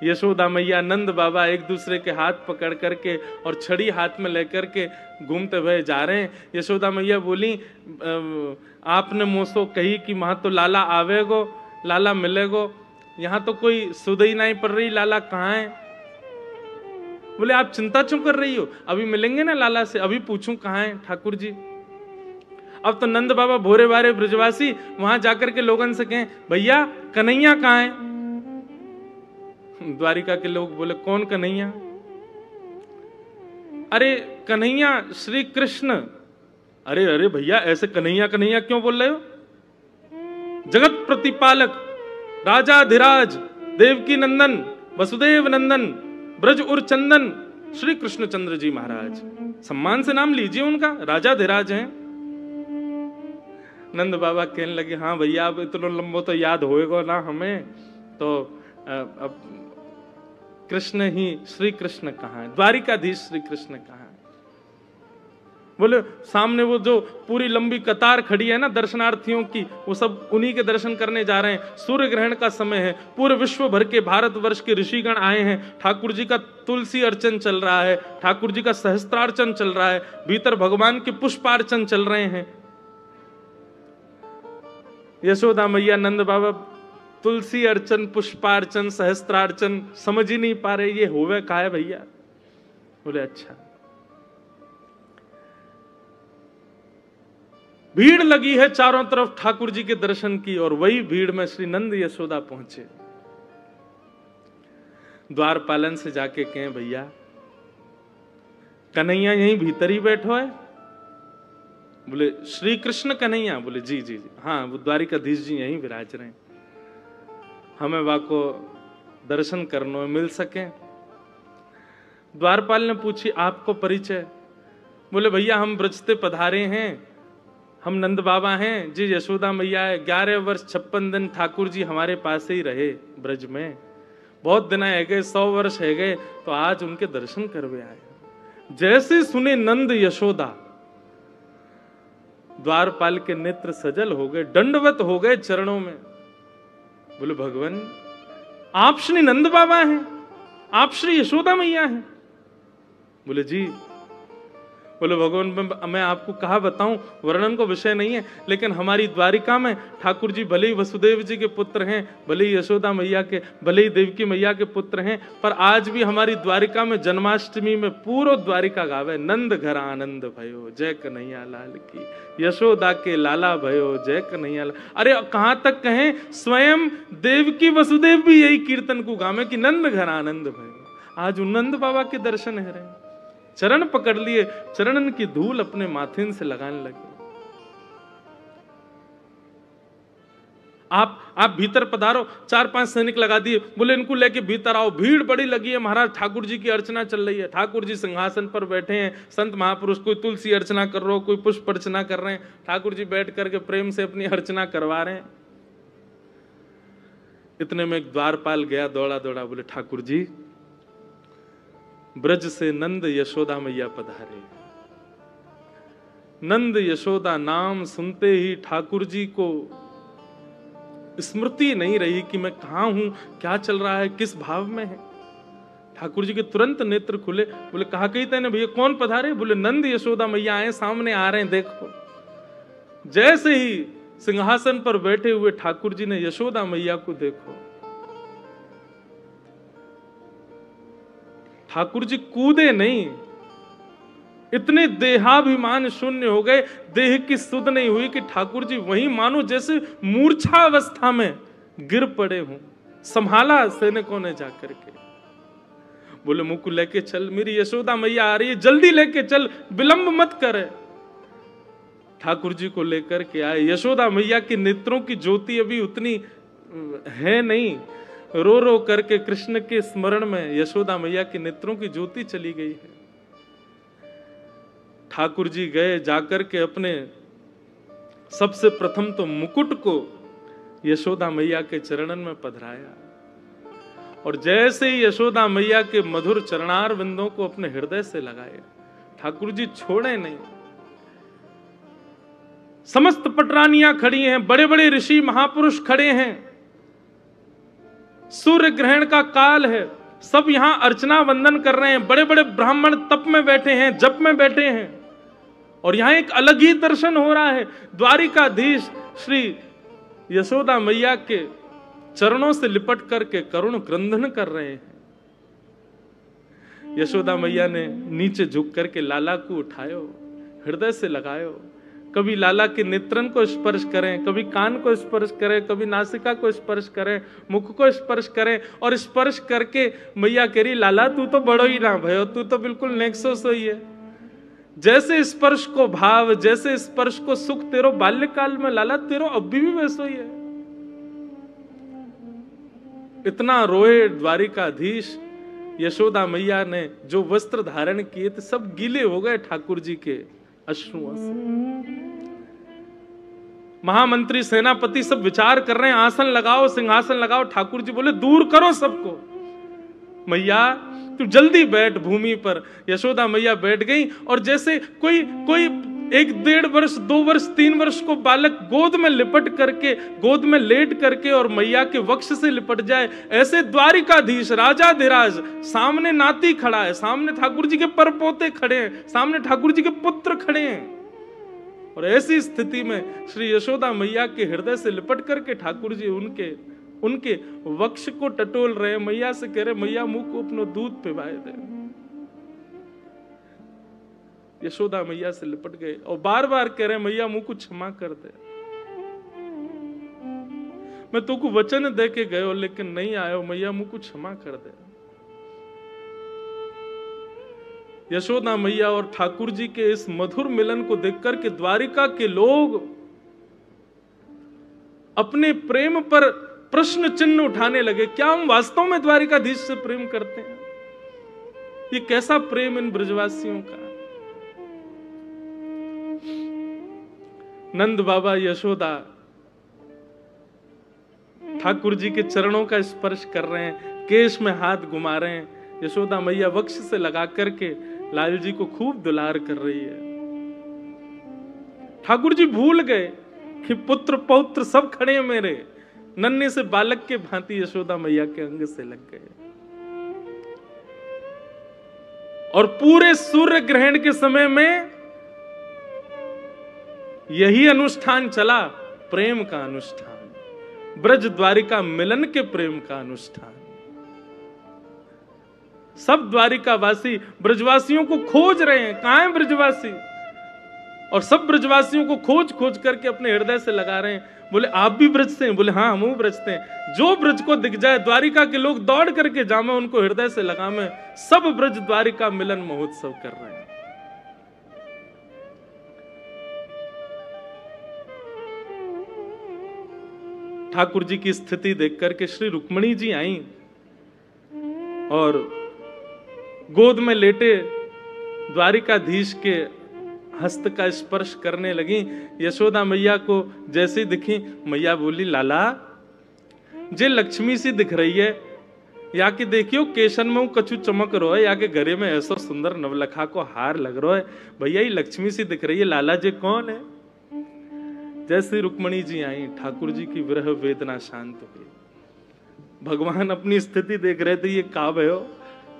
यशोदा मैया नंद बाबा एक दूसरे के हाथ पकड़ करके और छड़ी हाथ में लेकर के घूमते हुए जा रहे हैं। यशोदा मैया बोली, आपने मोसो कही कि वहां तो लाला आवेगो, लाला मिलेगो, यहाँ तो कोई सुधई नहीं पड़ रही, लाला कहाँ है? बोले आप चिंता क्यों कर रही हो, अभी मिलेंगे ना लाला से, अभी पूछूं कहाँ है ठाकुर जी। अब तो नंद बाबा भोरे बारे ब्रजवासी वहां जाकर के लोगन से कहें, भैया कन्हैया कहाँ है? द्वारिका के लोग बोले, कौन कन्हैया? अरे कन्हैया श्री कृष्ण। अरे अरे भैया ऐसे कन्हैया कन्हैया क्यों बोल रहे हो? जगत प्रतिपालक, राजाधिराज, देवकी नंदन, वसुदेव नंदन, ब्रज उर चंदन, श्री कृष्णचंद्र जी महाराज। सम्मान से नाम लीजिए उनका, राजाधिराज हैं। नंद बाबा कहने लगे, हाँ भैया अब इतना लंबो तो याद होएगा ना हमें, तो अब कृष्ण ही, श्री कृष्ण कहाँ है? द्वारिकाधीश श्री कृष्ण कहाँ है? बोले सामने वो जो पूरी लंबी कतार खड़ी है ना दर्शनार्थियों की, वो सब उन्हीं के दर्शन करने जा रहे हैं। सूर्य ग्रहण का समय है, पूरे विश्व भर के भारतवर्ष के ऋषिगण आए हैं। ठाकुर जी का तुलसी अर्चन चल रहा है, ठाकुर जी का सहस्त्रार्चन चल रहा है, भीतर भगवान के पुष्पार्चन चल रहे हैं। यशोदा मैया नंद बाबा तुलसी अर्चन, पुष्पार्चन, सहस्त्रार्चन समझ ही नहीं पा रहे, ये होवे का है भैया? बोले अच्छा। भीड़ लगी है चारों तरफ ठाकुर जी के दर्शन की, और वही भीड़ में श्री नंद यशोदा पहुंचे। द्वारपालन से जाके कहें, भैया कन्हैया यहीं भीतर ही बैठो है? बोले श्री कृष्ण कन्हैया? बोले जी जी जी, हाँ वो द्वारिकाधीश जी यहीं विराज रहे हैं, हमें वहां को दर्शन करने में मिल सके। द्वारपाल ने पूछी, आपको परिचय? बोले भैया हम ब्रजते पधारे हैं, हम नंद बाबा हैं जी, यशोदा मैया है। 11 वर्ष 56 दिन ठाकुर जी हमारे पास ही रहे ब्रज में, बहुत दिन है गए, 100 वर्ष है गए, तो आज उनके दर्शन करवे आए। जैसे सुने नंद यशोदा, द्वारपाल के नेत्र सजल हो गए, दंडवत हो गए चरणों में। बोले भगवान आप श्री नंद बाबा हैं, आप श्री यशोदा मैया हैं? बोले जी। बोले भगवान मैं आपको कहा बताऊं, वर्णन को विषय नहीं है, लेकिन हमारी द्वारिका में ठाकुर जी भले ही वसुदेव जी के पुत्र हैं, भले ही यशोदा मैया के, भले ही देवकी मैया के पुत्र हैं, पर आज भी हमारी द्वारिका में जन्माष्टमी में पूरा द्वारिका गावे, नंद घर आनंद भयो जय कन्हैया लाल की, यशोदा के लाला भयो जय कन्हैया लाल। अरे कहां तक कहें, स्वयं देवकी वसुदेव भी यही कीर्तन को गावे कि नंद घर आनंद भयो। आज नंद बाबा के दर्शन है रहे, चरण पकड़ लिए, चरणन की धूल अपने माथे से लगाने लगे। आप भीतर पधारो, 4-5 सैनिक लगा दिए, बोले इनको लेके भीतर आओ। भीड़ बड़ी लगी है महाराज, ठाकुर जी की अर्चना चल रही है, ठाकुर जी सिंहासन पर बैठे हैं, संत महापुरुष कोई तुलसी अर्चना कर रहे हो, कोई पुष्प अर्चना कर रहे हैं, ठाकुर जी बैठ करके प्रेम से अपनी अर्चना करवा रहे हैं। इतने में एक द्वारपाल गया दौड़ा दौड़ा, बोले ठाकुर जी ब्रज से नंद यशोदा मैया पधारे। नंद यशोदा नाम सुनते ही ठाकुर जी को स्मृति नहीं रही कि मैं कहां हूं, क्या चल रहा है, किस भाव में है। ठाकुर जी के तुरंत नेत्र खुले, बोले कहा कही तेने भैया, कौन पधारे? बोले नंद यशोदा मैया आए, सामने आ रहे हैं देखो। जैसे ही सिंहासन पर बैठे हुए ठाकुर जी ने यशोदा मैया को देखो, ठाकुर जी कूदे नहीं, इतने देहाभिमान शून्य हो गए, देह की सुध नहीं हुई कि ठाकुर जी वहीं मानो जैसे मूर्छा अवस्था में गिर पड़े हों। संभाला सैनिकों ने जाकर के, बोले मुंह को लेके चल, मेरी यशोदा मैया आ रही है, जल्दी लेके चल, विलंब मत करे। ठाकुर जी को लेकर के आए। यशोदा मैया के नेत्रों की ज्योति अभी उतनी है नहीं, रो रो करके कृष्ण के स्मरण में यशोदा मैया के नेत्रों की ज्योति चली गई है। ठाकुर जी गए, जाकर के अपने सबसे प्रथम तो मुकुट को यशोदा मैया के चरणन में पधराया, और जैसे ही यशोदा मैया के मधुर चरणार बिंदों को अपने हृदय से लगाए, ठाकुर जी छोड़े नहीं। समस्त पटरानियां खड़ी हैं, बड़े बड़े ऋषि महापुरुष खड़े हैं, सूर्य ग्रहण का काल है, सब यहां अर्चना वंदन कर रहे हैं, बड़े बड़े ब्राह्मण तप में बैठे हैं, जप में बैठे हैं, और यहां एक अलग ही दर्शन हो रहा है। द्वारिकाधीश श्री यशोदा मैया के चरणों से लिपट करके करुण क्रंदन कर रहे हैं। यशोदा मैया ने नीचे झुक करके लाला को उठायो, हृदय से लगायो, कभी लाला के नेत्रन को स्पर्श करें, कभी कान को स्पर्श करें, कभी नासिका को स्पर्श करें, मुख को स्पर्श करें, और स्पर्श करके मैया कह रही लाला तू तो बड़ो ही ना भयो, तू तो बिल्कुल नेक्सो सोई है। जैसे स्पर्श को भाव, जैसे स्पर्श को सुख तेरो बाल्यकाल में लाला, तेरो अभी भी वैसो ही है। इतना रोए द्वारिकाधीश। यशोदा मैया ने जो वस्त्र धारण किए थे सब गीले हो गए ठाकुर जी के अश्रुओं से। महामंत्री सेनापति सब विचार कर रहे हैं, आसन लगाओ, सिंहासन लगाओ। ठाकुर जी बोले दूर करो सबको, मैया तू जल्दी बैठ भूमि पर। यशोदा मैया बैठ गई, और जैसे कोई 1, 1.5 वर्ष, 2 वर्ष, 3 वर्ष को बालक गोद में लिपट करके, गोद में लेट करके और मैया के वक्ष से लिपट जाए, ऐसे द्वारिकाधीश राजाधिराज सामने नाती खड़ा है, सामने ठाकुर जी के परपोते खड़े हैं, सामने ठाकुर जी के पुत्र खड़े हैं, और ऐसी स्थिति में श्री यशोदा मैया के हृदय से लिपट करके ठाकुर जी उनके वक्ष को टटोल रहे। मैया से कह रहे मैया मुंह को अपना दूध पिवाए दे। यशोदा मैया से लिपट गए और बार बार कह रहे मैया मुंह को क्षमा कर दे, मैं तुमको वचन दे के गयो लेकिन नहीं आयो, मैया मुंह को क्षमा कर दे। यशोदा मैया और ठाकुर जी के इस मधुर मिलन को देखकर के द्वारिका के लोग अपने प्रेम पर प्रश्न चिन्ह उठाने लगे। क्या हम वास्तव में द्वारिकाधीश से प्रेम करते हैं? ये कैसा प्रेम इन ब्रजवासियों का? नंद बाबा यशोदा ठाकुर जी के चरणों का स्पर्श कर रहे हैं, केश में हाथ घुमा रहे हैं। यशोदा मैया वक्ष से लगा करके लाल जी को खूब दुलार कर रही है। ठाकुर जी भूल गए कि पुत्र पौत्र सब खड़े हैं मेरे, नन्हे से बालक के भांति यशोदा मैया के अंग से लग गए। और पूरे सूर्य ग्रहण के समय में यही अनुष्ठान चला, प्रेम का अनुष्ठान, ब्रज द्वारिका मिलन के प्रेम का अनुष्ठान। सब द्वारिकावासी ब्रजवासियों को खोज रहे हैं, कहां है ब्रजवासी, और सब ब्रजवासियों को खोज खोज करके अपने हृदय से लगा रहे हैं। बोले आप भी ब्रज से हैं? बोले हाँ हम ब्रज से हैं। जो ब्रज को दिख जाए द्वारिका के लोग दौड़ करके जामे, उनको हृदय से लगामे। सब ब्रज द्वारिका मिलन महोत्सव कर रहे हैं। ठाकुर जी की स्थिति देख करके श्री रुक्मणी जी आई और गोद में लेटे द्वारिकाधीश के हस्त का स्पर्श करने लगी। यशोदा मैया को जैसे दिखी, मैया बोली लाला जे लक्ष्मी सी दिख रही है, या कि देखियो केशन में कछु चमक रो है, या के घरे में ऐसा सुंदर नवलखा को हार लग रहा है, भैया ये लक्ष्मी सी दिख रही है, लाला जे कौन है? जैसे रुक्मणी जी आई, ठाकुर जी की विरह वेदना शांत हुई। भगवान अपनी स्थिति देख रहे थे, ये काब है,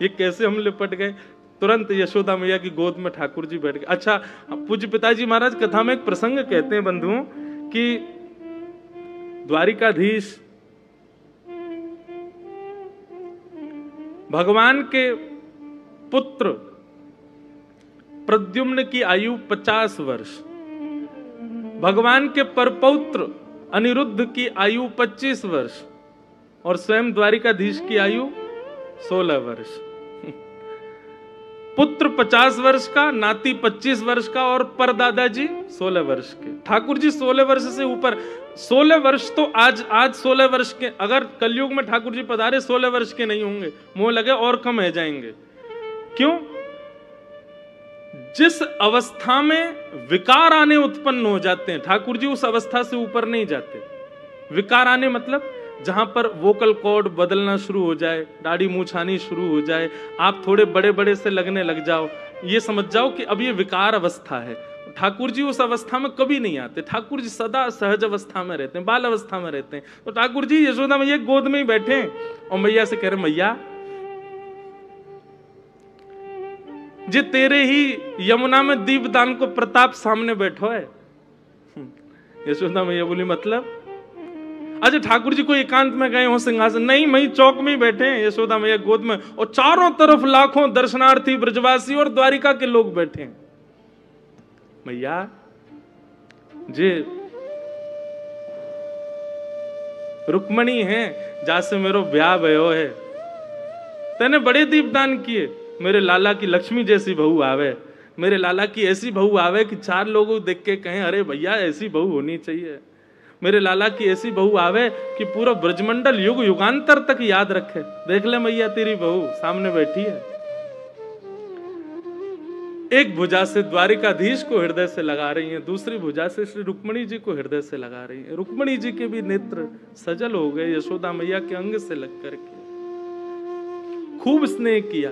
ये कैसे हम लिपट गए। तुरंत यशोदा मैया की गोद में ठाकुर जी बैठ गए। अच्छा, पूज्य पिताजी महाराज कथा में एक प्रसंग कहते हैं बंधुओं कि द्वारिकाधीश भगवान के पुत्र प्रद्युम्न की आयु 50 वर्ष, भगवान के परपौत्र अनिरुद्ध की आयु 25 वर्ष और स्वयं द्वारिकाधीश की आयु 16 वर्ष। पुत्र 50 वर्ष का, नाती 25 वर्ष का और परदादाजी 16 वर्ष के। ठाकुर जी 16 वर्ष से ऊपर, 16 वर्ष तो आज 16 वर्ष के, अगर कलयुग में ठाकुर जी पधारे 16 वर्ष के नहीं होंगे, मुंह लगे और कम है जाएंगे। क्यों? जिस अवस्था में विकार आने उत्पन्न हो जाते हैं, ठाकुर जी उस अवस्था से ऊपर नहीं जाते। विकार आने मतलब जहां पर वोकल कॉर्ड बदलना शुरू हो जाए, दाढ़ी मूंछ आनी शुरू हो जाए, आप थोड़े बड़े बड़े से लगने लग जाओ, ये समझ जाओ कि अब ये विकार अवस्था है। ठाकुर जी उस अवस्था में कभी नहीं आते, ठाकुर जी सदा सहज अवस्था में रहते हैं, बाल अवस्था में रहते हैं। तो ठाकुर जी यशोदा मैया गोद में ही बैठे हैं और मैया से कह रहे, मैया जे तेरे ही यमुना में दीपदान को प्रताप सामने बैठो है। यशोदा मैया बोली मतलब? अच्छा ठाकुर जी को एकांत में गए हो सिंहासन? नहीं, वही चौक में ही बैठे हैं यशोदा मैया गोद में, और चारों तरफ लाखों दर्शनार्थी ब्रजवासी और द्वारिका के लोग बैठे हैं। मैया जे रुक्मणी है जासे मेरो ब्याह भयो है, तेने बड़े दीपदान किए, मेरे लाला की लक्ष्मी जैसी बहू आवे, मेरे लाला की ऐसी बहू आवे कि चार लोग देख के कहें अरे भैया ऐसी बहू होनी चाहिए, मेरे लाला की ऐसी बहू आवे कि पूरा ब्रजमंडल युग युगांतर तक याद रखे। देख ले मैया तेरी बहू सामने बैठी है। एक भुजा से द्वारिकाधीश को हृदय से लगा रही हैं, दूसरी भुजा से श्री रुक्मणी जी को हृदय से लगा रही हैं। रुक्मणी जी के भी नेत्र सजल हो गए यशोदा मैया के अंग से लग करके। खूब स्नेह किया,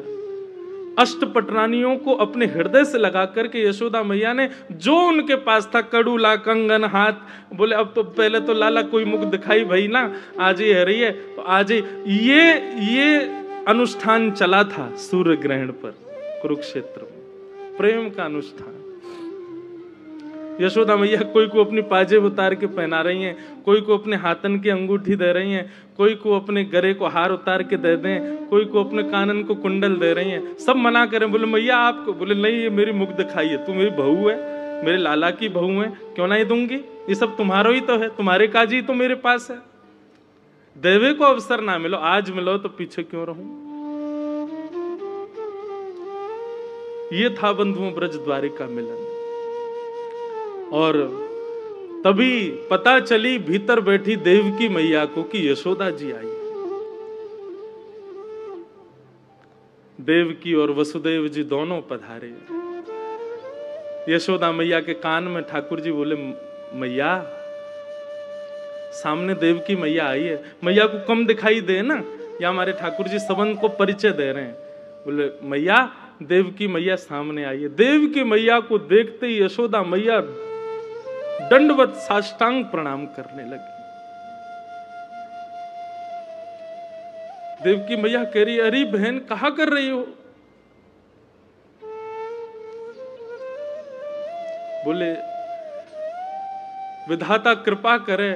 अष्टपटरानियों को अपने हृदय से लगा करके यशोदा मैया ने जो उनके पास था, कड़ूला, कंगन, हाथ, बोले अब तो पहले तो लाला कोई मुख दिखाई भई ना, आज ही है रही है तो आज ही। ये अनुष्ठान चला था सूर्य ग्रहण पर कुरुक्षेत्र में, प्रेम का अनुष्ठान। यशोदा मैया कोई को अपनी पाजेब उतार के पहना रही हैं, कोई को अपने हाथन की अंगूठी दे रही हैं, कोई को अपने गले को हार उतार के दे दें, कोई को अपने कानन को कुंडल दे रही हैं। सब मना करें, बोले मैया आपको, बोले नहीं ये मेरी मुख दिखाई है, तू मेरी बहू है, मेरे लाला की बहू है, क्यों नहीं दूंगी, ये सब तुम्हारा ही तो है, तुम्हारे काजी तो मेरे पास है। देवे को अवसर ना मिलो, आज मिलो तो पीछे क्यों रहूं। ये था बंधुओं ब्रज द्वारिका मिलन। और तभी पता चली भीतर बैठी देवकी मैया को कि यशोदा जी आई। देवकी और वसुदेव जी दोनों पधारे। यशोदा मैया के कान में ठाकुर जी बोले, मैया सामने देवकी मैया आई है, मैया को कम दिखाई दे ना, या हमारे ठाकुर जी संबंध को परिचय दे रहे हैं। बोले मैया देवकी मैया सामने आई है। देवकी मैया को देखते ही यशोदा मैया दंडवत साष्टांग प्रणाम करने लगी। देवकी मैया कह रही, अरे बहन कहा कर रही हो। बोले विधाता कृपा करे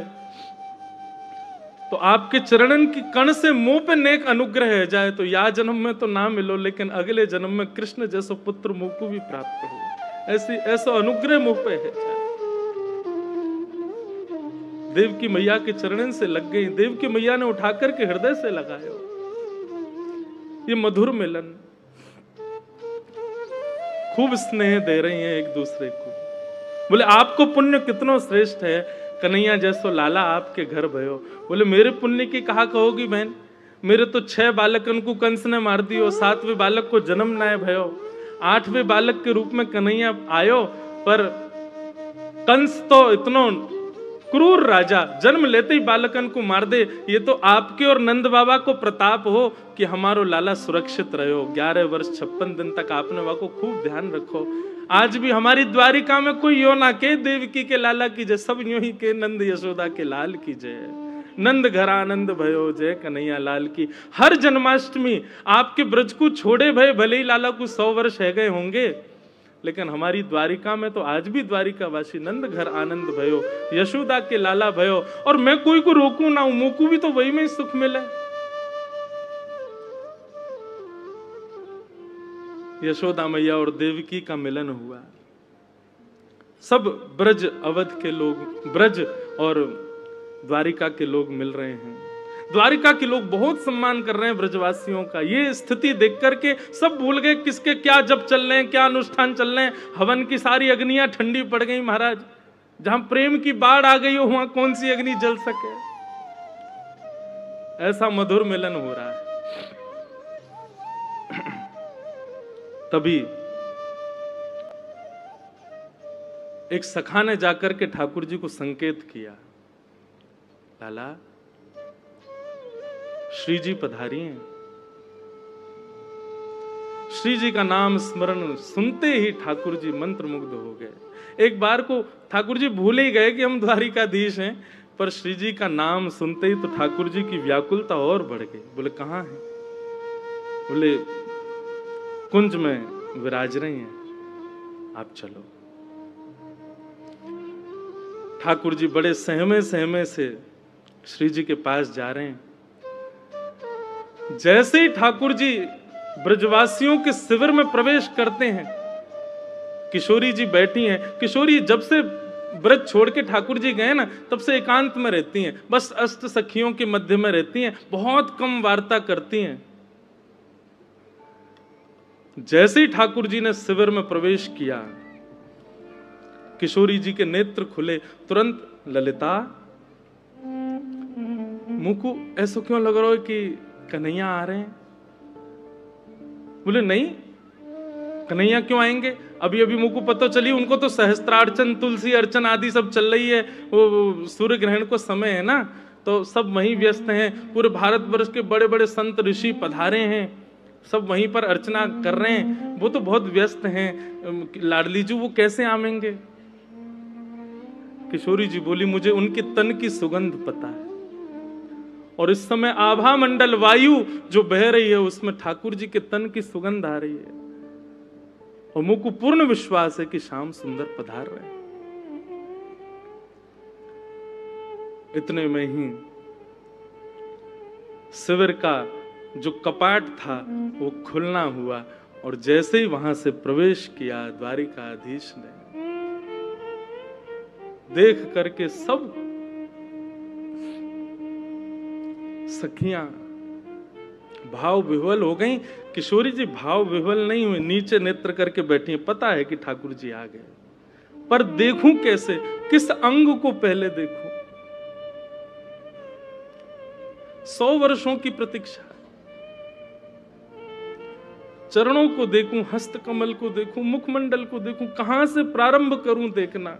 तो आपके चरणन की कण से मुंह पे नेक अनुग्रह है जाए तो या जन्म में तो ना मिलो, लेकिन अगले जन्म में कृष्ण जैसा पुत्र मुंह को भी प्राप्त हो, ऐसा अनुग्रह मुंह पे है जाए। देवकी मैया के चरणन से लग गई। देवकी मैया ने उठाकर के हृदय से लगाया। ये मधुर मिलन, खूब स्नेह दे रही हैं एक दूसरे को। बोले आपको पुण्य कितना श्रेष्ठ है, कन्हैया जैसो लाला आपके घर भयो। बोले मेरे पुण्य की कहा कहोगी बहन, मेरे तो 6 बालकन को कंस ने मार दियो, 7वें बालक को जन्म नाय भयो, 8वें बालक के रूप में कन्हैया आयो, पर कंस तो इतना क्रूर राजा, जन्म लेते ही बालकन को मार दे। ये तो आपके और नंद बाबा को प्रताप हो कि हमारो लाला सुरक्षित रहो। 11 वर्ष 56 दिन तक आपने वहां को खूब ध्यान रखो। आज भी हमारी द्वारिका में कोई यो ना के देवकी के लाला की जय, सब यूं ही के नंद यशोदा के लाल की जय। नंद घर आनंद भयो जय कन्हैया लाल की। हर जन्माष्टमी आपके ब्रज को छोड़े भय, भले ही लाला को 100 वर्ष है गए होंगे, लेकिन हमारी द्वारिका में तो आज भी द्वारिकावासी नंद घर आनंद भयो, यशोदा के लाला भयो। और मैं कोई को रोकू ना हूं, मुझको भी तो वही में सुख मिले। यशोदा मैया और देवकी का मिलन हुआ। सब ब्रज अवध के लोग, ब्रज और द्वारिका के लोग मिल रहे हैं। द्वारिका के लोग बहुत सम्मान कर रहे हैं ब्रजवासियों का। ये स्थिति देख करके सब भूल गए किसके क्या जब चल रहे हैं, क्या अनुष्ठान चल रहे हैं। हवन की सारी अग्नियां ठंडी पड़ गई महाराज। जहां प्रेम की बाढ़ आ गई हो वहां कौन सी अग्नि जल सके। ऐसा मधुर मिलन हो रहा है। तभी एक सखा ने जाकर के ठाकुर जी को संकेत किया, लाला श्री जी पधारी हैं। श्री जी का नाम स्मरण सुनते ही ठाकुर जी मंत्रमुग्ध हो गए। एक बार को ठाकुर जी भूल ही गए कि हम द्वारिकाधीश हैं, पर श्री जी का नाम सुनते ही तो ठाकुर जी की व्याकुलता और बढ़ गई। बोले कहाँ है? बोले कुंज में विराज रही हैं, आप चलो। ठाकुर जी बड़े सहमे सहमे से श्री जी के पास जा रहे हैं। जैसे ही ठाकुर जी ब्रजवासियों के शिविर में प्रवेश करते हैं, किशोरी जी बैठी हैं। किशोरी जब से ब्रज छोड़ के ठाकुर जी गए ना, तब से एकांत में रहती हैं, बस अष्ट सखियों के मध्य में रहती हैं, बहुत कम वार्ता करती हैं। जैसे ही ठाकुर जी ने शिविर में प्रवेश किया, किशोरी जी के नेत्र खुले। तुरंत ललिता, मुंह को ऐसा क्यों लग रहा है कि कन्हैया आ रहे हैं? बोले नहीं, कन्हैया क्यों आएंगे? अभी अभी मुझको पता चली, उनको तो सहस्त्रार्चन, तुलसी अर्चन आदि सब चल रही है। वो सूर्य ग्रहण को समय है ना, तो सब वहीं व्यस्त हैं। पूरे भारतवर्ष के बड़े बड़े संत ऋषि पधारे हैं, सब वहीं पर अर्चना कर रहे हैं। वो तो बहुत व्यस्त हैं, लाडली जी वो कैसे आवेंगे? किशोरी जी बोली, मुझे उनके तन की सुगंध पता है, और इस समय आभा मंडल वायु जो बह रही है उसमें ठाकुर जी के तन की सुगंध आ रही है, और मुझको पूर्ण विश्वास है कि श्याम सुंदर पधार रहे हैं। इतने में ही शिविर का जो कपाट था वो खुलना हुआ, और जैसे ही वहां से प्रवेश किया द्वारिकाधीश ने, देख करके सब सखियां भाव विह्वल हो गई। किशोरी जी भाव विह्वल नहीं हुई, नीचे नेत्र करके बैठी हैं। पता है कि ठाकुर जी आ गए, पर देखूं कैसे, किस अंग को पहले देखूं? 100 वर्षों की प्रतीक्षा। चरणों को देखूं, हस्त कमल को देखूं, मुखमंडल को देखूं, कहां से प्रारंभ करूं देखना?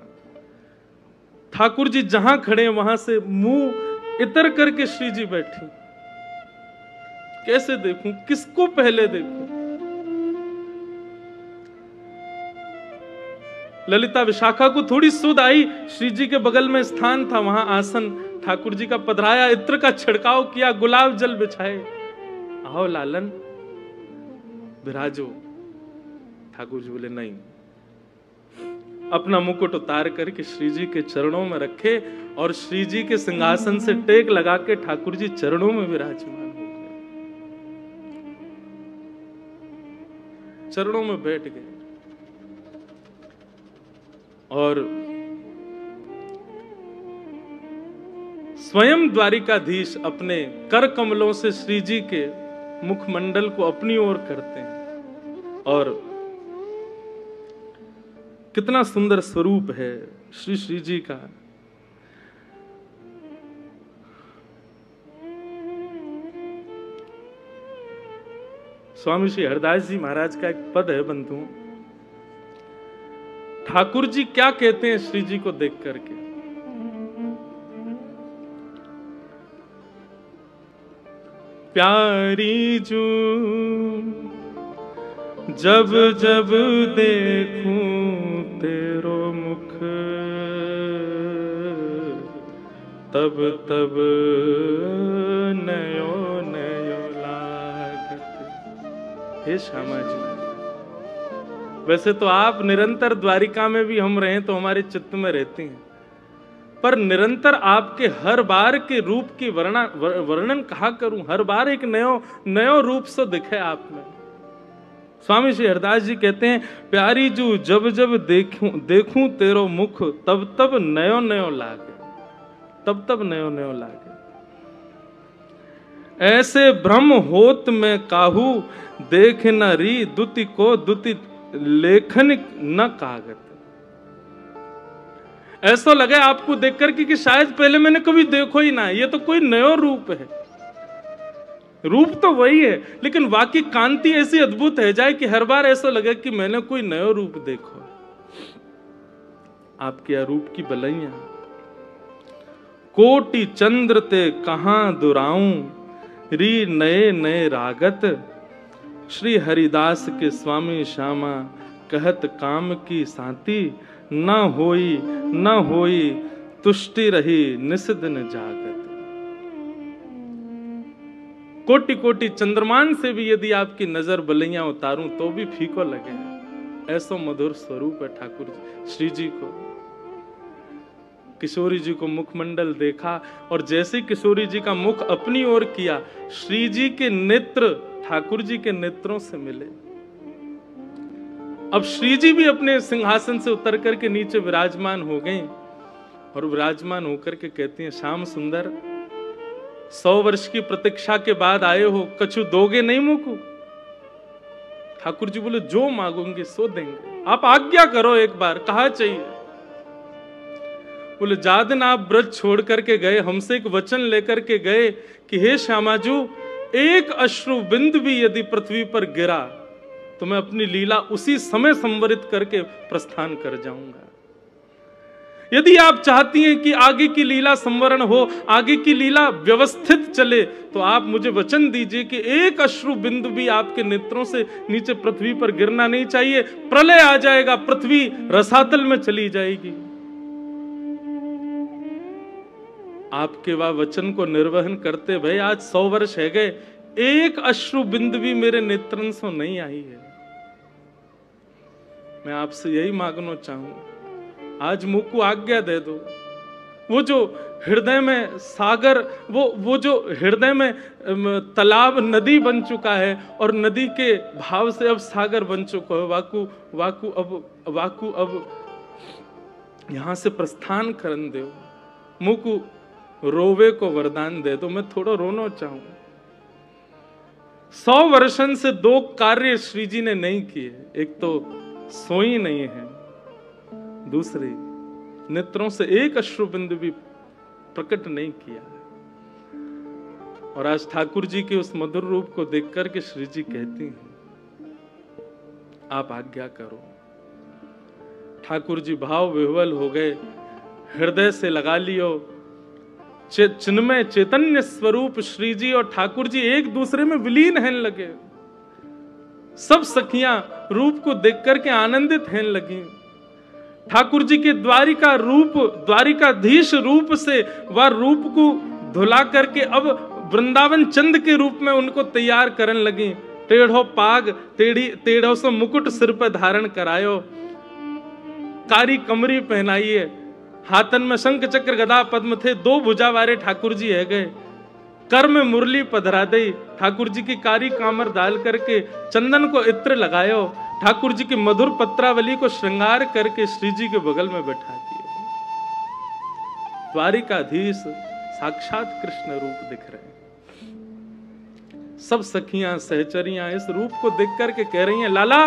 ठाकुर जी जहां खड़े वहां से मुंह इतर करके श्री जी बैठी। कैसे देखूं, किसको पहले देखूं? ललिता विशाखा को थोड़ी सुध आई, श्री जी के बगल में स्थान था, वहां आसन ठाकुर जी का पधराया, इत्र का छिड़काव किया, गुलाब जल बिछाए। आओ लालन विराजो। ठाकुर जी बोले नहीं, अपना मुकुट उतार करके श्री जी के चरणों में रखे, और श्री जी के सिंहासन से टेक लगा के ठाकुर जी चरणों में विराजमान हो गए, चरणों में बैठ गए। और स्वयं द्वारिकाधीश अपने कर कमलों से श्री जी के मुखमंडल को अपनी ओर करते हैं, और कितना सुंदर स्वरूप है श्री जी का। स्वामी श्री हरदास जी महाराज का एक पद है बंधु, ठाकुर जी क्या कहते हैं श्री जी को देख करके? प्यारी जू जब जब देखूं तेरो मुख, तब तब नयो नयो लागत। हे श्यामा जी, वैसे तो आप निरंतर द्वारिका में भी हम रहें तो हमारे चित्त में रहती हैं, पर निरंतर आपके हर बार के रूप की वर्णन कहा करूं? हर बार एक नयो रूप से दिखे आप में। स्वामी श्री हरदास जी कहते हैं, प्यारी जू जब जब देखूं तेरो मुख, तब तब नयो नयो लागे, तब तब नयो नयो लागे। ऐसे भ्रम होत में काहू, देख न री दुति को दुति लेखन न कागत। ऐसा लगे आपको देख करके कि शायद पहले मैंने कभी देखो ही ना, ये तो कोई नयो रूप है। रूप तो वही है, लेकिन वाकई कांति ऐसी अद्भुत है जाए कि हर बार ऐसा लगे कि मैंने कोई नयो रूप देखो। आपके रूप की बलैया कोटि चंद्र ते कहां दुराऊं, री नए नए रागत। श्री हरिदास के स्वामी श्यामा कहत काम की साथी, न होई तुष्टि रही निस दिन जागत। कोटि कोटि चंद्रमान से भी यदि आपकी नजर बलैया उतारूं तो भी फीको लगे, ऐसो मधुर स्वरूप है ठाकुर जी। श्री जी को, किशोरी जी को मुखमंडल देखा और जैसे किशोरी जी का मुख अपनी ओर किया, श्री जी के नेत्र ठाकुर जी के नेत्रों से मिले। अब श्री जी भी अपने सिंहासन से उतर करके नीचे विराजमान हो गए और विराजमान होकर के कहती हैं, श्याम सुंदर 100 वर्ष की प्रतीक्षा के बाद आए हो, कछु दोगे नहीं मुझको? ठाकुर जी बोले, जो मांगोगे सो देंगे, आप आज्ञा करो एक बार, कहा चाहिए? बोले, जादन आप ब्रज छोड़ करके गए, हमसे एक वचन लेकर के गए कि हे श्यामाजू, एक अश्रु बिंद भी यदि पृथ्वी पर गिरा तो मैं अपनी लीला उसी समय संवरित करके प्रस्थान कर जाऊंगा। यदि आप चाहती हैं कि आगे की लीला संवरण हो, आगे की लीला व्यवस्थित चले, तो आप मुझे वचन दीजिए कि एक अश्रु बिंदु भी आपके नेत्रों से नीचे पृथ्वी पर गिरना नहीं चाहिए। प्रलय आ जाएगा, पृथ्वी रसातल में चली जाएगी। आपके वह वचन को निर्वहन करते भई आज 100 वर्ष है गए, एक अश्रु बिंदु भी मेरे नेत्रन से नहीं आई है। मैं आपसे यही मांगना चाहूंगा, आज मुझ को आज्ञा दे दो। वो जो हृदय में सागर, वो जो हृदय में तालाब नदी बन चुका है और नदी के भाव से अब सागर बन चुका है, वाकु अब यहां से प्रस्थान करन दो, मुझ को रोवे को वरदान दे दो, मैं थोड़ा रोना चाहूं। 100 वर्षन से 2 कार्य श्री जी ने नहीं किए, एक तो सोई नहीं है, दूसरी नेत्रों से एक अश्रु बिंदु भी प्रकट नहीं किया है। और आज ठाकुर जी के उस मधुर रूप को देख करके श्री जी कहती हैं, आप आज्ञा करो। ठाकुर जी भाव विह्वल हो गए, हृदय से लगा लियो चिन्मय चैतन्य स्वरूप श्री जी और ठाकुर जी एक दूसरे में विलीन हैं लगे। सब सखियां रूप को देख करके आनंदित हैं लगी। ठाकुर जी के द्वारिका रूप, द्वारिकाधीश रूप से वह रूप को धुला करके अब वृंदावन चंद के रूप में उनको तैयार करने लगी। टेढ़ो पाग, टेढ़ो से मुकुट सिर पर धारण करायो, कारी कमरी पहनाइए, हाथन में शंख चक्र गदा पद्म थे, 2 भुजा वाले ठाकुर जी है गए। कर में मुरली पधरा दई, ठाकुर जी की कारी कामर डाल करके चंदन को इत्र लगायो, ठाकुर जी की मधुर पत्रावली को श्रृंगार करके श्री जी के बगल में बैठा दिया। द्वारिकाधीश साक्षात कृष्ण रूप दिख रहे हैं। सब सखियां सहचरियां इस रूप को देख करके कह रही हैं, लाला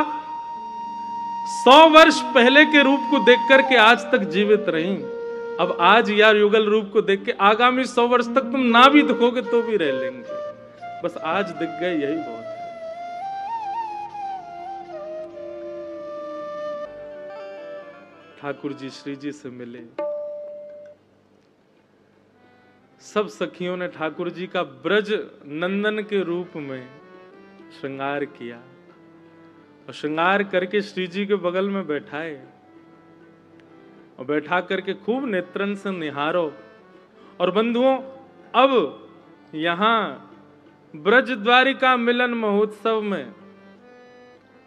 100 वर्ष पहले के रूप को देख करके आज तक जीवित रही, अब आज यार युगल रूप को देख के आगामी 100 वर्ष तक तुम ना भी दिखोगे तो भी रह लेंगे, बस आज दिख गए यही बहुत है। ठाकुर जी श्री जी से मिले, सब सखियों ने ठाकुर जी का ब्रज नंदन के रूप में श्रृंगार किया और श्रृंगार करके श्री जी के बगल में बैठाए और बैठा करके खूब नेत्रन से निहारो। और बंधुओं, अब यहां ब्रज द्वारिका मिलन महोत्सव में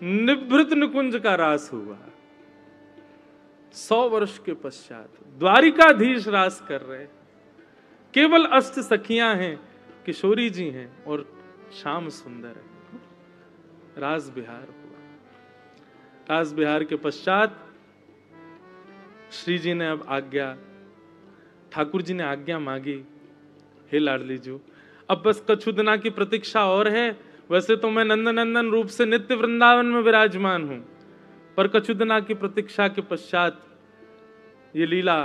निभृत निकुंज का रास हुआ। 100 वर्ष के पश्चात द्वारिकाधीश रास कर रहे, केवल अष्ट सखियां हैं, किशोरी जी हैं और श्याम सुंदर है। रास बिहार हुआ। रास बिहार के पश्चात श्री जी ने अब आज्ञा, ठाकुर जी ने आज्ञा मांगी, हे लाडली जी, अब बस कछु दिना की प्रतीक्षा और है। वैसे तो मैं नंदनंदन रूप से नित्य वृंदावन में विराजमान हूं, पर कछु दिना की प्रतीक्षा के पश्चात ये लीला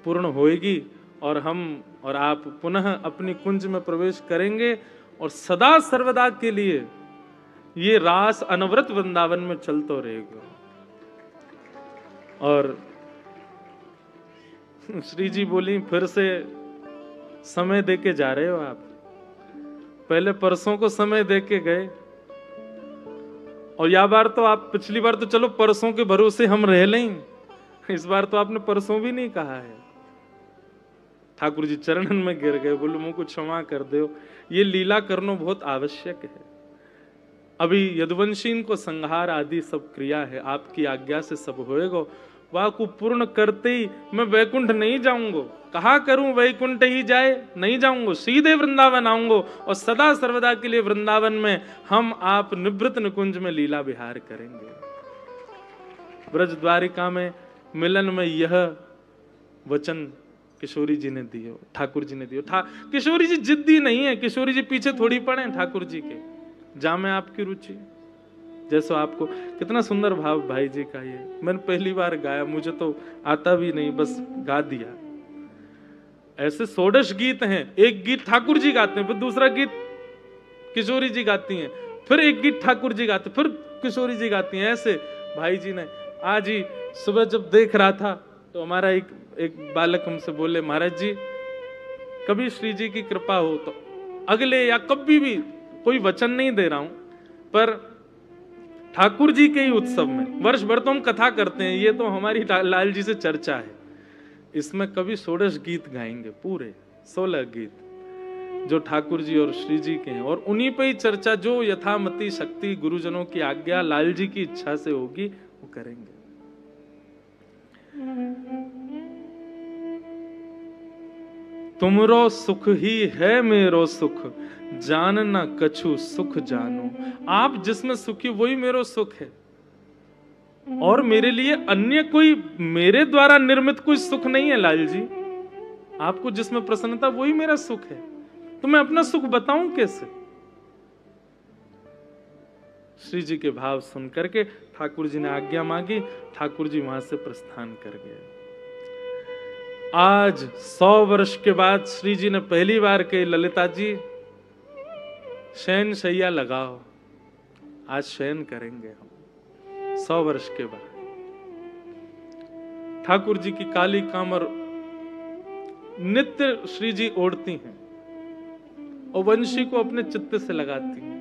पूर्ण होएगी और हम और आप पुनः अपनी कुंज में प्रवेश करेंगे और सदा सर्वदा के लिए ये रास अनवरत वृंदावन में चलता रहेगा। और श्री जी बोली, फिर से समय दे के जा रहे हो आप? पहले परसों को समय दे के गए, और या बार तो आप, पिछली बार तो चलो परसों के भरोसे हम रह लें, इस बार तो आपने परसों भी नहीं कहा है। ठाकुर जी चरणन में गिर गए, बोले मुझको क्षमा कर दो, ये लीला करना बहुत आवश्यक है। अभी यदुवंशीन को संहार आदि सब क्रिया है, आपकी आज्ञा से सब होएगा। वह को पूर्ण करते ही मैं वैकुंठ नहीं जाऊंगा। कहा करूं वैकुंठ ही जाए, नहीं जाऊंगा, सीधे वृंदावन आऊंगा और सदा सर्वदा के लिए वृंदावन में हम आप निवृत्त निकुंज में लीला विहार करेंगे। ब्रज द्वारिका में मिलन में यह वचन किशोरी जी ने दियो, ठाकुर जी ने दियो। किशोरी जी जिद्दी नहीं है, किशोरी जी पीछे थोड़ी पड़े हैं ठाकुर जी के, जामे आपकी रुचि। जैसो आपको, कितना सुंदर भाव भाई जी का ये, मैंने पहली बार गाया, मुझे तो आता भी नहीं, बस गा दिया। ऐसे 16 गीत हैं, एक गीत ठाकुर जी गाते हैं, फिर दूसरा गीत किशोरी जी गाती हैं, फिर एक गीत ठाकुर जी गाते, फिर किशोरी जी गाती हैं। ऐसे भाई जी ने आज ही सुबह जब देख रहा था तो हमारा एक बालक हमसे बोले, महाराज जी कभी श्री जी की कृपा हो तो अगले या कभी भी, कोई वचन नहीं दे रहा हूं, पर ठाकुर जी के ही उत्सव में, वर्ष भर तो हम कथा करते हैं, ये तो हमारी लाल जी से चर्चा है, इसमें कभी 16 गीत गाएंगे, पूरे 16 गीत जो ठाकुर जी और श्री जी के हैं, और उन्हीं पे ही चर्चा, जो यथामति शक्ति गुरुजनों की आज्ञा लाल जी की इच्छा से होगी वो करेंगे। तुमरो सुख ही है मेरो सुख, जानना कछु सुख जानो। आप जिसमें सुखी वही मेरो सुख है, और मेरे लिए अन्य कोई, मेरे द्वारा निर्मित कोई सुख नहीं है लाल जी। आपको जिसमें प्रसन्नता वही मेरा सुख है, तो मैं अपना सुख बताऊं कैसे? श्री जी के भाव सुन करके ठाकुर जी ने आज्ञा मांगी, ठाकुर जी वहां से प्रस्थान कर गए। आज 100 वर्ष के बाद श्री जी ने पहली बार कही, ललिता जी शयन शैया लगाओ, आज शयन करेंगे हम। 100 वर्ष के बाद ठाकुर जी की काली कामर नित्य श्री जी ओढ़ती हैं और वंशी को अपने चित्त से लगाती हैं।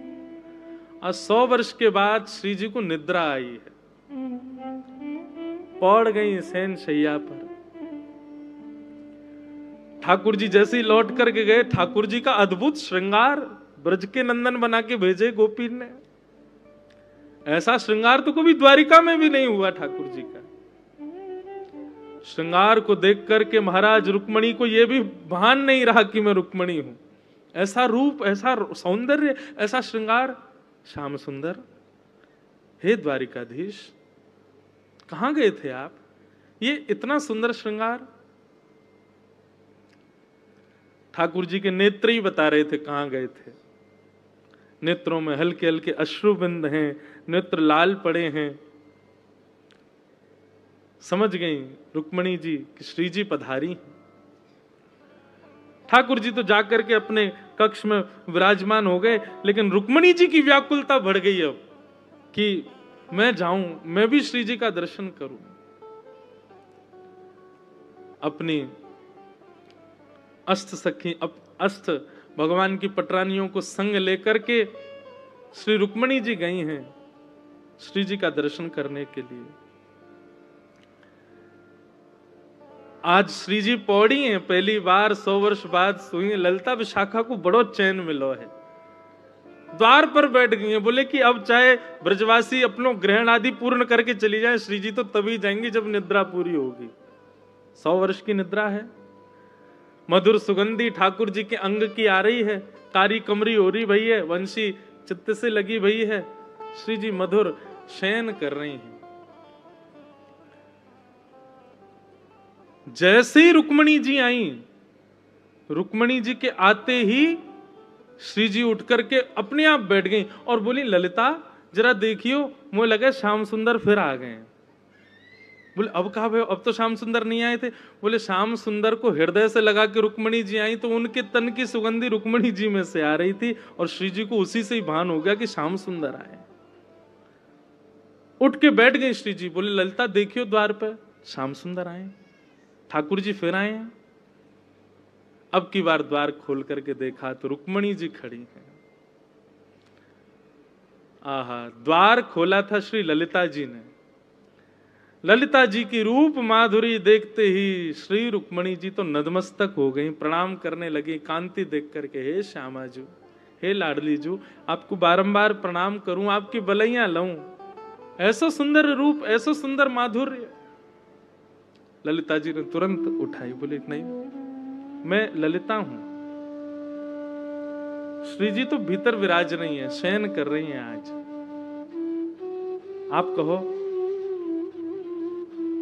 आज 100 वर्ष के बाद श्री जी को निद्रा आई है, पड़ गई शयन शैया पर। ठाकुर जी जैसे ही लौट करके गए, ठाकुर जी का अद्भुत श्रृंगार ब्रज के नंदन बना के भेजे गोपी ने। ऐसा श्रृंगार तो कभी द्वारिका में भी नहीं हुआ ठाकुर जी का। श्रृंगार को देख करके महाराज रुक्मणी को यह भी भान नहीं रहा कि मैं रुक्मणी हूं। ऐसा रूप, ऐसा सौंदर्य, ऐसा श्रृंगार। श्याम सुंदर, हे द्वारिकाधीश, कहां गए थे आप? ये इतना सुंदर श्रृंगार। ठाकुर जी के नेत्र ही बता रहे थे कहां गए थे। नेत्रों में हल्के हल्के अश्रुबिंद हैं, नेत्र लाल पड़े हैं। समझ गई रुक्मणी जी कि श्री जी पधारी हैं। ठाकुर जी तो जाकर के अपने कक्ष में विराजमान हो गए, लेकिन रुक्मणी जी की व्याकुलता बढ़ गई अब कि मैं जाऊं, मैं भी श्री जी का दर्शन करूं। अपनी अष्ट सखी, अष्ट भगवान की पटरानियों को संग लेकर के श्री रुक्मणी जी गई हैं श्री जी का दर्शन करने के लिए। आज श्री जी पौड़ी हैं, पहली बार 100 वर्ष बाद सोई। ललिता विशाखा को बड़ो चैन मिलो है, द्वार पर बैठ गई हैं। बोले कि अब चाहे ब्रजवासी अपनों ग्रहण आदि पूर्ण करके चली जाए, श्री जी तो तभी जाएंगी जब निद्रा पूरी होगी। 100 वर्ष की निद्रा है। मधुर सुगंधी ठाकुर जी के अंग की आ रही है, कारी कमरी हो रही भई है, वंशी चित्त से लगी भई है। श्री जी मधुर शयन कर रही हैं। जैसे ही रुक्मणी जी आई, रुक्मणी जी के आते ही श्री जी उठ करके अपने आप बैठ गई और बोली, ललिता जरा देखियो, मुझे लगा श्याम सुंदर फिर आ गए। बोले अब कहा भाई, अब तो श्याम सुंदर नहीं आए थे। बोले श्याम सुंदर को हृदय से लगा के रुक्मणी जी आई तो उनके तन की सुगंधी रुक्मणी जी में से आ रही थी और श्री जी को उसी से ही भान हो गया कि श्याम सुंदर आए। उठ के बैठ गई श्री जी। बोले ललिता देखियो द्वार पर श्याम सुंदर आए, ठाकुर जी फिर आए हैं। अब की बार द्वार खोल करके देखा तो रुक्मणी जी खड़ी हैं। आहा, द्वार खोला था श्री ललिता जी ने। ललिता जी की रूप माधुरी देखते ही श्री रुक्मणी जी तो नतमस्तक हो गई, प्रणाम करने लगी कांति देख करके। हे श्यामा जू, हे लाडली जू, आपको बारंबार प्रणाम करूं, आपकी बलैया लऊं, ऐसा सुंदर रूप, ऐसा सुंदर माधुर्य। ललिता जी ने तुरंत उठाई, बोली नहीं, मैं ललिता हूं। श्री जी तो भीतर विराज नहीं है, शयन कर रही हैं आज, आप कहो।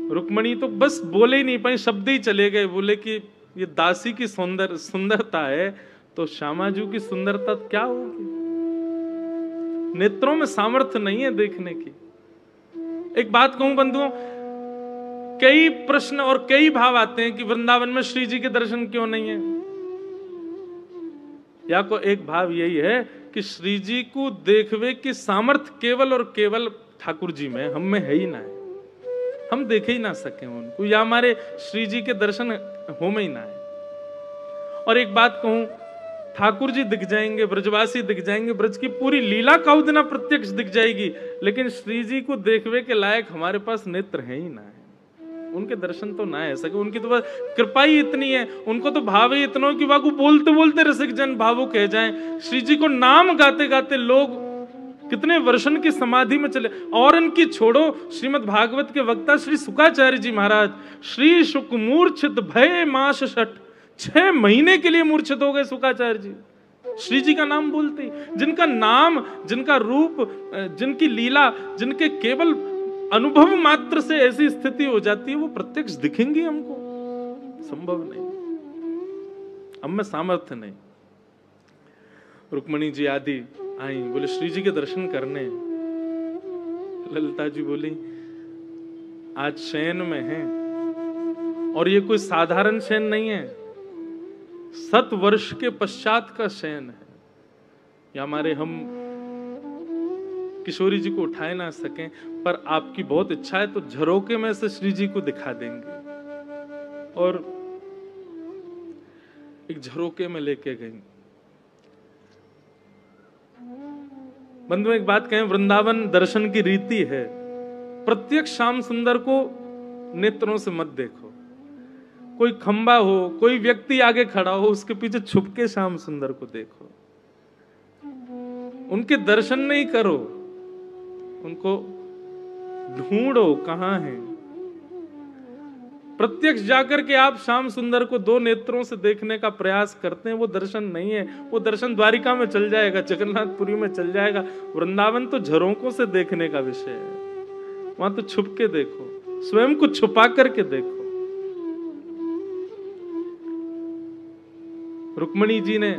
रुक्मणी तो बस बोले ही नहीं पाई, शब्द ही चले गए। बोले कि ये दासी की सुंदरता है तो श्यामाजू की सुंदरता क्या होगी? नेत्रों में सामर्थ्य नहीं है देखने की। एक बात कहूं बंधुओं, कई प्रश्न और कई भाव आते हैं कि वृंदावन में श्री जी के दर्शन क्यों नहीं है। या को एक भाव यही है कि श्री जी को देखवे की सामर्थ्य केवल और केवल ठाकुर जी में, हम में है ही ना है, हम देखे ही ना सके उनको, या हमारे श्री जी के दर्शन हो में ही ना है। और एक बात कहूं, ठाकुर जी दिख जाएंगे, ब्रजवासी दिख जाएंगे, ब्रज की पूरी लीला काउदना प्रत्यक्ष दिख जाएगी, लेकिन श्री जी को देखवे के लायक हमारे पास नेत्र है ही ना है, उनके दर्शन तो ना है सके। उनकी तो बस कृपा ही इतनी है, उनको तो भाव ही इतना कि वाकू बोलते बोलते रसिक जन भावुक कह जाएं। श्री जी को नाम गाते गाते लोग कितने वर्षन की समाधि में चले। और इनकी छोड़ो, श्रीमद् भागवत के वक्ता श्री शुकाचार्य जी महाराज, श्री शुक मूर्छित भय मास षट, 6 महीने के लिए मूर्छित हो गए शुकाचार्य जी श्री जी का नाम बोलते ही। जिनका नाम, जिनका रूप, जिनकी लीला, जिनके केवल अनुभव मात्र से ऐसी स्थिति हो जाती है, वो प्रत्यक्ष दिखेंगी हमको? संभव नहीं, हम में सामर्थ्य नहीं। रुक्मणी जी आदि आई, बोले श्री जी के दर्शन करने। ललिता जी बोली आज शयन में है, और ये कोई साधारण शयन नहीं है, 7 वर्ष के पश्चात का शयन है। या हमारे हम किशोरी जी को उठाए ना सकें, पर आपकी बहुत इच्छा है तो झरोके में से श्री जी को दिखा देंगे। और एक झरोके में लेके गई। बंधु एक बात कहें, वृंदावन दर्शन की रीति है, प्रत्येक श्याम सुंदर को नेत्रों से मत देखो। कोई खंबा हो, कोई व्यक्ति आगे खड़ा हो, उसके पीछे छुप के श्याम सुंदर को देखो, उनके दर्शन नहीं करो, उनको ढूंढो कहां है। प्रत्यक्ष जाकर के आप श्याम सुंदर को 2 नेत्रों से देखने का प्रयास करते हैं, वो दर्शन नहीं है। वो दर्शन द्वारिका में चल जाएगा, जगन्नाथपुरी में चल जाएगा, वृंदावन तो झरोकों से देखने का विषय है। वहां तो छुप के देखो, स्वयं को छुपा करके देखो। रुक्मणी जी ने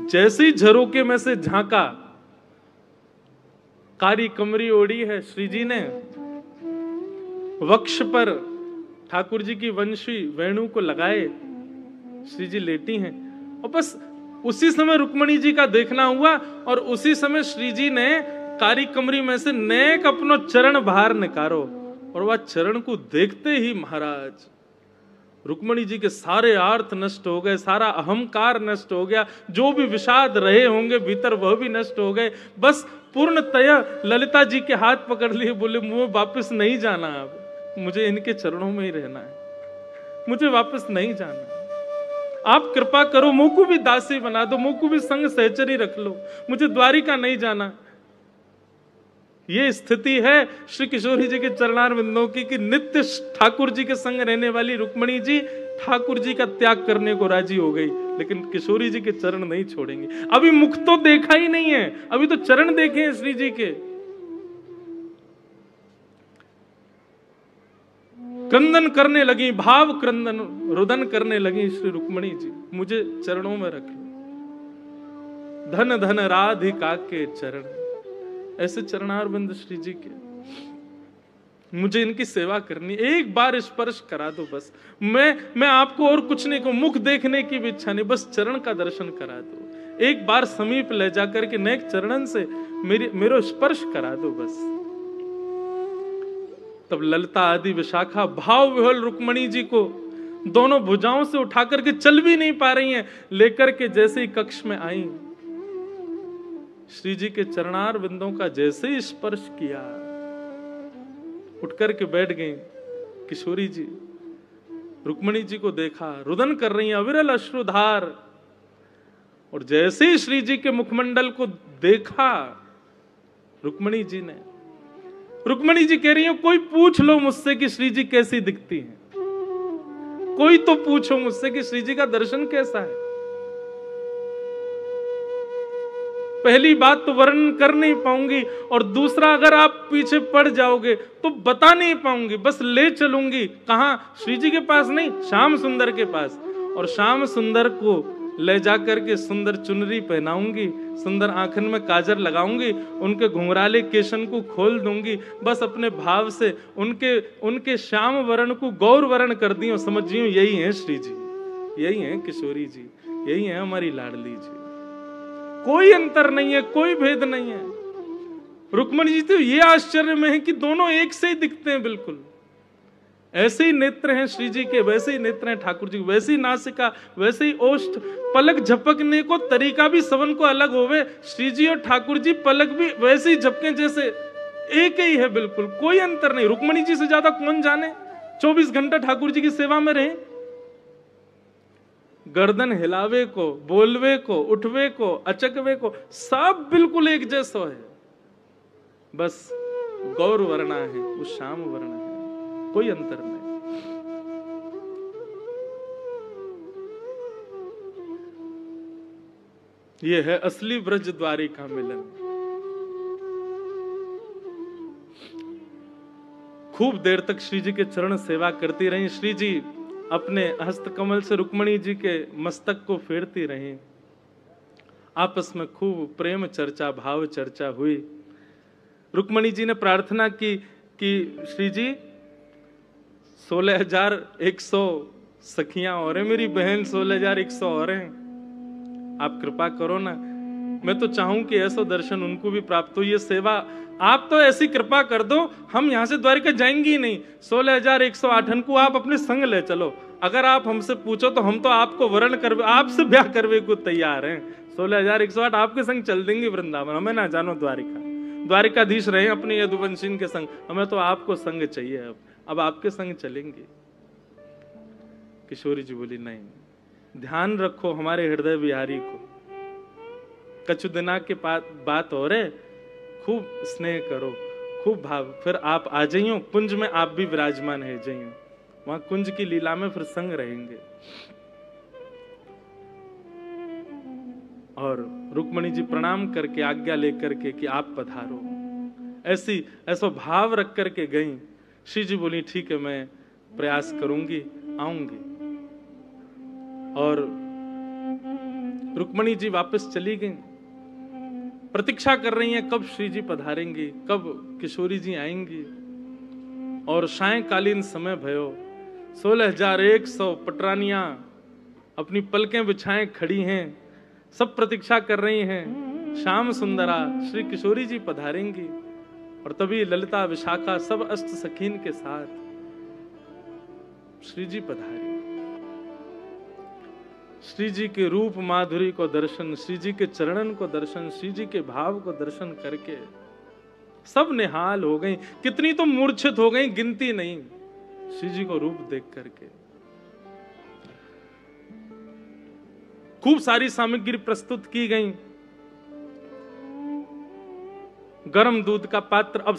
जैसे ही झरोके में से झांका, कारी कमरी ओढ़ी है श्री जी ने, वक्ष पर ठाकुर जी की वंशी वेणु को लगाए श्री जी लेटी हैं। और बस उसी समय रुक्मणी जी का देखना हुआ, और उसी समय श्री जी ने कारी कमरी में से नेक अपनो चरण बाहर निकारो, और वह चरण को देखते ही महाराज रुक्मणी जी के सारे आर्थ नष्ट हो गए, सारा अहंकार नष्ट हो गया, जो भी विषाद रहे होंगे भीतर वह भी नष्ट हो गए। बस पूर्णतया ललिता जी के हाथ पकड़ लिए, बोले मुझे वापस नहीं जाना, अब मुझे इनके चरणों में ही रहना है, मुझे वापस नहीं जाना। आप कृपा करो, मुझको भी दासी बना दो, मुझको भी संग सहचरी रख लो, मुझे द्वारिका नहीं जाना। ये स्थिति है श्री किशोरी जी के चरणारविंदों की, कि नित्य ठाकुर जी के संग रहने वाली रुक्मणी जी ठाकुर जी का त्याग करने को राजी हो गई, लेकिन किशोरी जी के चरण नहीं छोड़ेंगे। अभी मुख तो देखा ही नहीं है, अभी तो चरण देखे हैं श्री जी के। क्रंदन करने लगी, भाव क्रंदन रुदन करने लगी श्री रुक्मणी जी, मुझे चरणों में रख लो, धन धन राधिका के चरण, ऐसे चरणारविंद श्री जी के, मुझे इनकी सेवा करनी, एक बार स्पर्श करा दो बस। मैं आपको और कुछ नहीं कहूं, मुख देखने की भी इच्छा नहीं, बस चरण का दर्शन करा दो, एक बार समीप ले जाकर के नेक चरणन से मेरो स्पर्श करा दो बस। तब ललिता आदि विशाखा भाव विह्वल रुक्मणी जी को दोनों भुजाओं से उठाकर के चल भी नहीं पा रही हैं, लेकर के जैसे ही कक्ष में आई, श्री जी के चरणार बिंदों का जैसे ही स्पर्श किया, उठकर के बैठ गई किशोरी जी। रुक्मणी जी को देखा, रुदन कर रही हैं, अविरल अश्रुधार। और जैसे ही श्री जी के मुखमंडल को देखा रुक्मणी जी ने, रुक्मणी जी कह रही है, कोई पूछ लो मुझसे कि श्री जी कैसी दिखती हैं, कोई तो पूछो मुझसे कि श्री जी का दर्शन कैसा है। पहली बात तो वर्णन कर नहीं पाऊंगी, और दूसरा अगर आप पीछे पड़ जाओगे तो बता नहीं पाऊंगी, बस ले चलूंगी। कहां? श्री जी के पास नहीं, श्याम सुंदर के पास। और श्याम सुंदर को ले जाकर के सुंदर चुनरी पहनाऊंगी, सुंदर आंखन में काजर लगाऊंगी, उनके घुंघराले केशन को खोल दूंगी, बस अपने भाव से उनके श्याम वर्ण को गौर वर्ण कर दी। समझियो यही है श्री जी, यही है किशोरी जी, यही है हमारी लाडली जी। कोई अंतर नहीं है, कोई भेद नहीं है। रुक्मणी जी तो ये आश्चर्य में है कि दोनों एक से ही दिखते हैं, बिल्कुल ऐसे ही नेत्र हैं श्री जी के, वैसे ही नेत्र हैं ठाकुर जी, वैसे ही नासिका, वैसे ही ओष्ठ, पलक झपकने को तरीका भी सबन को अलग होवे। श्री जी और ठाकुर जी पलक भी वैसे ही झपके जैसे एक ही है, बिल्कुल कोई अंतर नहीं। रुक्मणी जी से ज्यादा कौन जाने 24 घंटा ठाकुर जी की सेवा में रहे। गर्दन हिलावे को, बोलवे को, उठवे को, अचकवे को, सब बिल्कुल एक जैसा है, बस गौर वर्णा है, वो श्याम वर्ण है, कोई अंतर नहीं। ये है असली ब्रज द्वारी का मिलन। खूब देर तक श्री जी के चरण सेवा करती रही। श्री जी अपने हस्तकमल से रुक्मणी जी के मस्तक को फेरती रही। आपस में खूब प्रेम चर्चा, भाव चर्चा हुई। रुक्मणी जी ने प्रार्थना की कि श्री जी 16,100 सखियां और है, मेरी बहन 16,100 और हैं, आप कृपा करो ना। मैं तो चाहूं कि ऐसा दर्शन उनको भी प्राप्त हो। ये सेवा आप तो ऐसी कृपा कर दो, हम यहां से द्वारिका जाएंगे ही नहीं। 16,108 को आप अपने संग ले चलो। अगर आप हमसे पूछो तो हम तो आपको वर्ण करवे, आपसे ब्याह करवे को तैयार हैं। 16,108 आपके संग चल देंगे वृंदावन, हमें ना जानो द्वारिका। द्वारिकाधीश रहे अपने यदुवंशी के संग, हमें तो आपको संग चाहिए। अब आपके संग चलेंगे। किशोरी जी बोली नहीं, ध्यान रखो हमारे हृदय बिहारी को, कछु दिना के बात हो रहे, खूब स्नेह करो, खूब भाव। फिर आप आ जाइयो कुंज में, आप भी विराजमान है जाइयो, वहां कुंज की लीला में फिर संग रहेंगे। और रुक्मणी जी प्रणाम करके आज्ञा लेकर के कि आप पधारो, ऐसा भाव रख करके गई। श्री जी बोली ठीक है, मैं प्रयास करूंगी, आऊंगी। और रुक्मणी जी वापस चली गई। प्रतीक्षा कर रही हैं कब श्री जी पधारेंगी, कब किशोरी जी आएंगी। और सायंकालीन समय भयो। 16,100 पटरानियां अपनी पलकें बिछाएं खड़ी हैं, सब प्रतीक्षा कर रही हैं श्याम सुंदरा श्री किशोरी जी पधारेंगी। और तभी ललिता, विशाखा, सब अष्ट सखीन के साथ श्री जी पधारी। श्री जी के रूप माधुरी को दर्शन, श्री जी के चरणन को दर्शन, श्री जी के भाव को दर्शन करके सब निहाल हो गई। कितनी तो मूर्छित हो गई, गिनती नहीं, श्री जी को रूप देख करके। खूब सारी सामग्री प्रस्तुत की गई। गर्म दूध का पात्र। अब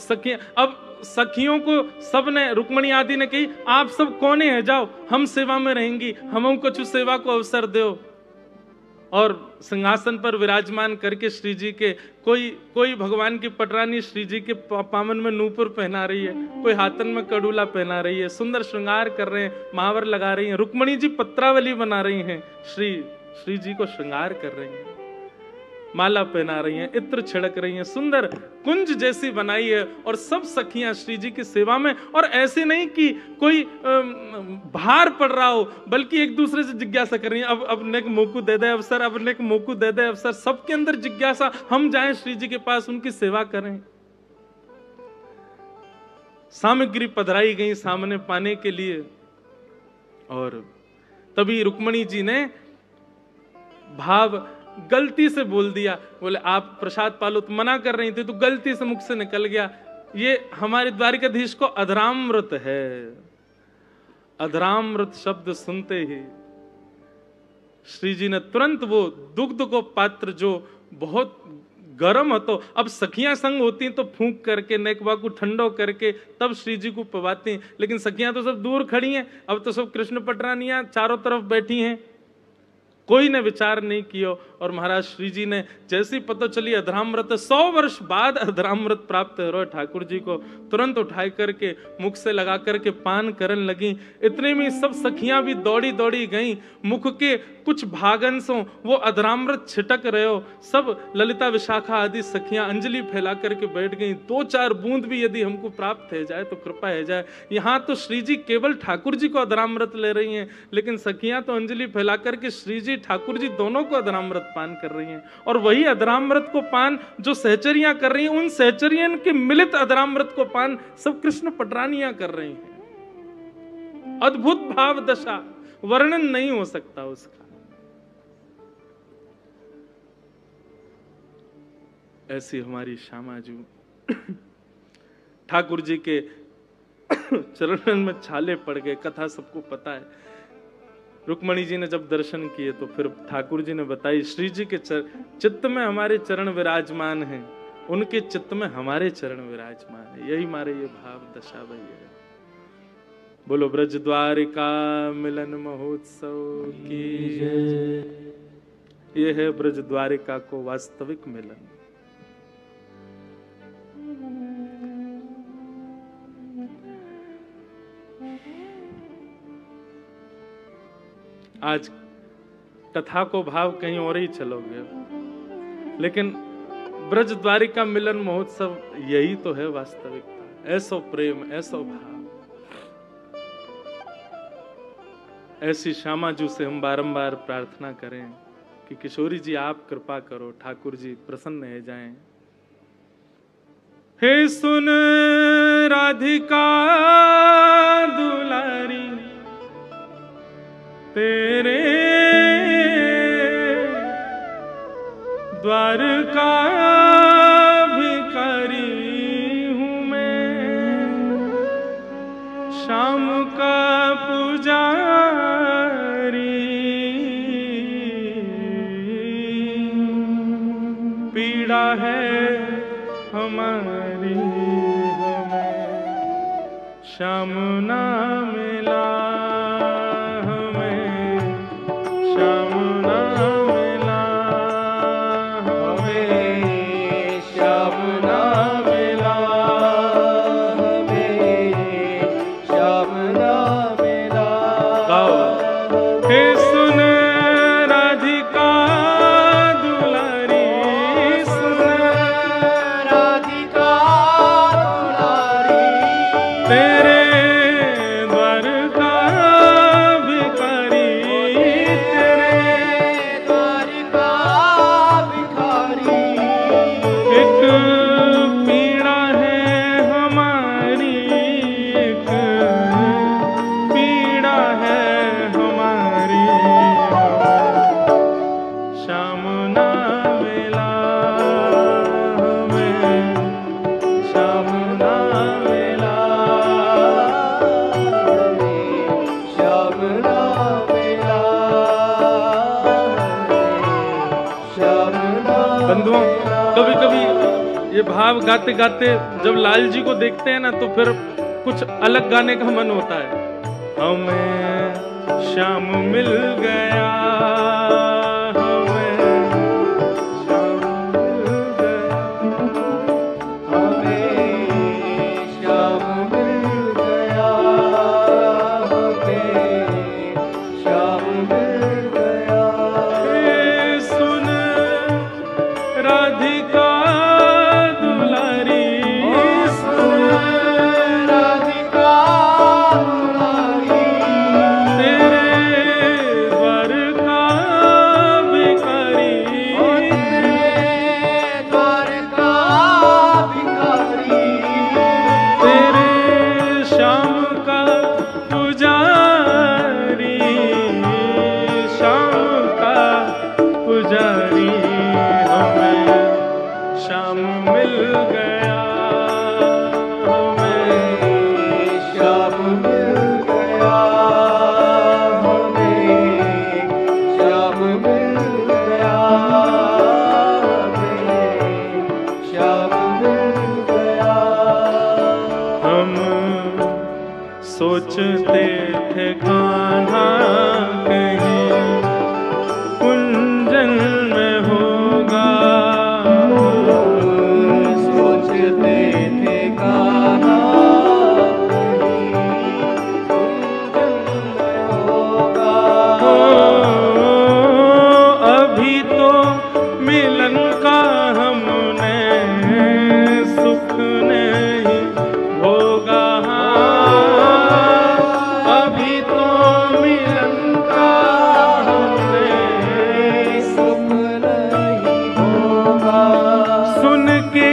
सखियों को सबने, रुक्मणी आदि ने कही, आप सब कोने हैं, जाओ, हम सेवा में रहेंगी, हम कुछ सेवा को अवसर दो। और सिंहासन पर विराजमान करके श्री जी के कोई भगवान की पटरानी श्री जी के पामन में नूपुर पहना रही है, कोई हाथन में कड़ूला पहना रही है, सुंदर श्रृंगार कर रहे हैं, महावर लगा रही हैं। रुक्मणी जी पत्रावली बना रही हैं, श्री जी को श्रृंगार कर रही हैं, माला पहना रही हैं, इत्र छिड़क रही हैं, सुंदर कुंज जैसी बनाई है। और सब सखियां श्री जी की सेवा में। और ऐसे नहीं कि कोई भार पड़ रहा हो, बल्कि एक दूसरे से जिज्ञासा कर रही हैं, अब ने मोकू दे दे अवसर, अब ने मोकू दे दे अवसर। सबके अंदर जिज्ञासा, हम जाएं श्री जी के पास, उनकी सेवा करें। सामग्री पधराई गई सामने पाने के लिए। और तभी रुक्मणी जी ने भाव गलती से बोल दिया, बोले आप प्रसाद पालो, तो मना कर रही थी तो गलती से मुख से निकल गया। ये हमारे द्वारिकाधीश को अधरामृत है। अधरामृत शब्द सुनते ही श्री जी ने तुरंत वो दुग्ध को पात्र जो बहुत गर्म हो, तो अब सखियां संग होती तो फूंक करके नेकवा को ठंडो करके तब श्री जी को पवाती, लेकिन सखियां तो सब दूर खड़ी हैं। अब तो सब कृष्ण पटरानियां चारों तरफ बैठी हैं, कोई ने विचार नहीं किया। और महाराज श्री जी ने जैसी पता चली अधरामृत 100 वर्ष बाद अधरामृत प्राप्त हो रहा ठाकुर जी को, तुरंत उठाई करके मुख से लगा करके पान करन लगी। इतने में सब सखियां भी दौड़ी दौड़ी गईं, मुख के कुछ भागंशों वो अधरामृत छिटक रहे हो। सब ललिता विशाखा आदि सखियां अंजलि फैला करके बैठ गईं, 2-4 बूंद भी यदि हमको प्राप्त हो जाए तो कृपा हो जाए। यहाँ तो श्री जी केवल ठाकुर जी को अधरामृत ले रही हैं, लेकिन सखियां तो अंजलि फैला करके श्री जी ठाकुर जी दोनों को अधरामृत पान कर रही हैं। और वही अधरामृत को पान जो सहचरियां कर रही हैं, उन सहचरियन के मिलित अधरामृत को पान सब कृष्ण पटरानियां कर रही हैं। अद्भुत भाव दशा, वर्णन नहीं हो सकता उसका। ऐसी हमारी श्यामाजू ठाकुर जी के चरणन में छाले पड़ गए, कथा सबको पता है। रुक्मणी जी ने जब दर्शन किए तो फिर ठाकुर जी ने बताई, श्री जी के चित्त में हमारे चरण विराजमान हैं, उनके चित्त में हमारे चरण विराजमान है। यही हमारे ये भाव दशा भई है। बोलो ब्रज द्वारिका मिलन महोत्सव की जय। ये है ब्रज द्वारिका को वास्तविक मिलन। आज कथा को भाव कहीं और ही चलोगे, लेकिन ब्रज द्वारिका मिलन महोत्सव यही तो है वास्तविकता। ऐसो प्रेम, ऐसो भाव, ऐसी श्यामाजू से हम बारंबार प्रार्थना करें कि किशोरी जी आप कृपा करो, ठाकुर जी प्रसन्न हो जाएं। हे सुन राधिका दुलारी, तेरे द्वार का भिखारी हूँ मैं, शाम का पुजारी, पीड़ा है हमारी हमें श्याम ना मिला, श्याम ना मिला हमें, श्याम ना मिला हमें, श्याम ना मिला। हे सुन राधिका दुलारी, सुन राधिका दुलारी, तेरे ये भाव गाते गाते जब लाल जी को देखते हैं ना तो फिर कुछ अलग गाने का मन होता है। हमें श्याम मिल गया, तेरे द्वार का गया हमें, श्याम मिल गया हमें, श्याम मिल गया हमें, श्याम मिल गया। हम सोचते थे कान्हा कहीं कुंजन में होगा, सोचते थे कान्हा कहीं कुंजन में होगा। अभी तो मिलन का हमने सुख नहीं होगा, अभी तो मिलन का हमने सुख नहीं होगा। सुन के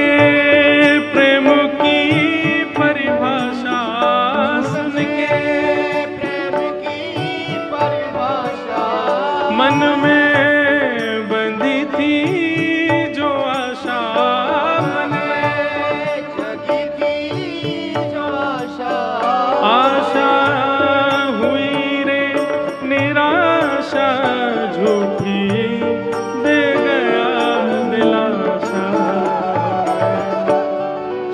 प्रेम की परिभाषा, सुन के प्रेम की परिभाषा मन में बंधी थी जो आशा, मन में जगी थी जो आशा, आशा हुई रे निराशा, झूठी दे गया दिलासा।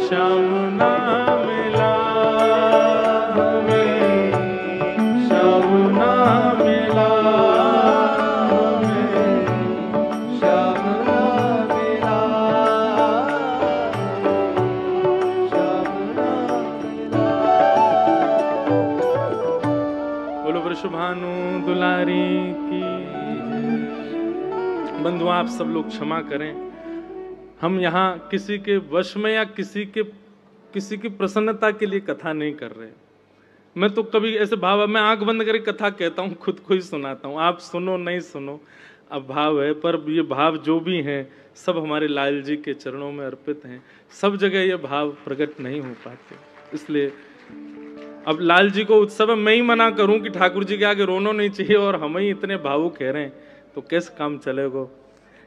श्याम ना मिला हमें, श्याम ना मिला हमें, श्याम ना मिला, श्याम ना मिला। बोलो वृषभानु दुलारी की। बंधु आप सब लोग क्षमा करें, हम यहाँ किसी के वश में या किसी की प्रसन्नता के लिए कथा नहीं कर रहे। मैं तो कभी ऐसे भाव, मैं आंख बंद करके कथा कहता हूँ, खुद को ही सुनाता हूँ, आप सुनो नहीं सुनो अब भाव है, पर ये भाव जो भी हैं सब हमारे लाल जी के चरणों में अर्पित हैं। सब जगह ये भाव प्रकट नहीं हो पाते, इसलिए अब लाल जी को उत्सव मैं ही मना करूं कि ठाकुर जी के आगे रोना नहीं चाहिए और हम ही इतने भावुक कह रहे हैं तो कैसे काम चलेगा।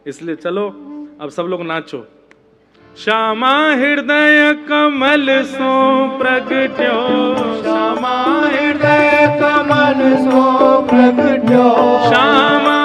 इसलिए चलो अब सब लोग नाचो। श्यामा हृदय कमल सो प्रगट्यो, श्यामा हृदय कमल सो प्रगट्यो, श्यामा